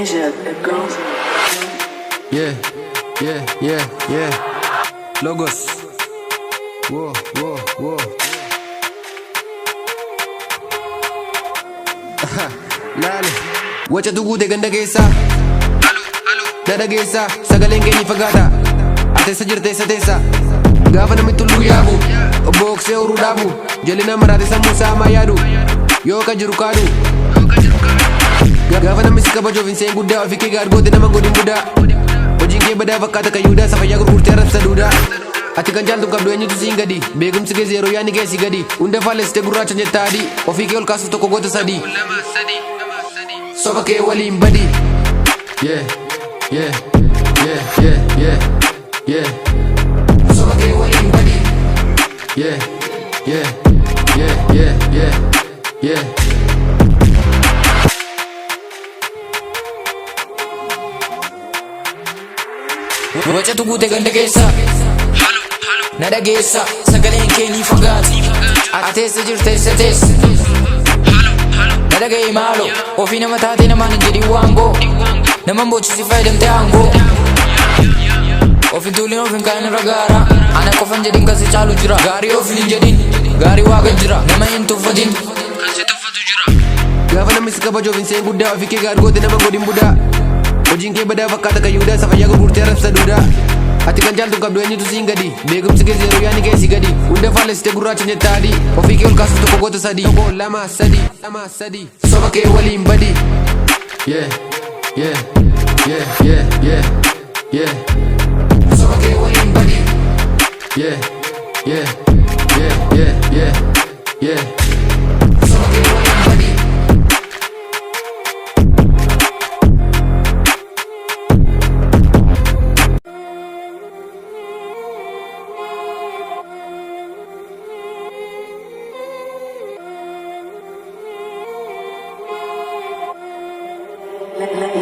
Leisure, the girls. Yeah, yeah, yeah, yeah. Logos. Whoa, whoa, whoa. Laale. Wacha tuguute ganda keessa. Dada keessa. Sagaleen keenya fagaata. Ateessa jirte eessa teessa. Gaafa namni tulluu yaabu. Booksee uruu dhaabu. Jalina maraate sammuu saamaa yaadu. Yoo ka jiru kaadu. Gaafa namni si kabajuuf hin seen guddaa. Ofii kee gaargoote nama godhin budaa. Hojiin kee badaa fakkaata kan Yihudaa. Safayyaa gurgurtee arrabsa duudaa. Ati kan jaaltu qabdu eenyutu siin gadi. Beekumsi kee zeeroo yaani kee si gadi. Hunda faallessite gurraacha jettaa adii. Ofii kee ol kaasuuf tokko goota sadii. Soba kee waliin badi. Yeah, yeah, yeah, yeah, yeah, yeah. Soba kee waliin badi. Yeah, yeah, yeah, yeah, yeah, yeah. Wacha tuguute ganda keessa. Na dhageessa. Sagaleen kee ni fagaata. Ateessa jirte eessa teessa. Na dhaga'e maaloo. Ofii nama taate namaan hin jedhin waangoo. Naman bochisi fayyadamtee aangoo. Ofin tuulin ofin kaan irra gaara. Ana qofan jedhin kan si caalu jira. Gaarii ofin hin jedhin. Gaarii waaqa jira. Nama hin tuffatin. Kan si tuffatu jira. Gaafa namni si kabajuuf hin seen guddaa. Ofii kee gaargoote nama godhin budaa. Hojiin kee badaa fakkaata kan Yihudaa. Safayyaa gurgurtee arrabsa duudaa. Ati kan jaaltu qabdu eenyutu siin gadi. Beekumsi kee zeeroo yaani kee si gadi. Hunda faallessite gurraacha jettaa adii. Ofii kee ol kaasuuf tokko goota sadii. Tokko lama sadii. Soba kee waliin badi. Yeah, yeah, yeah, yeah, yeah, yeah. Soba kee waliin badi. Yeah, yeah, yeah, yeah, yeah, yeah. Soba kee waliin badi.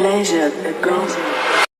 Leisure, the girls.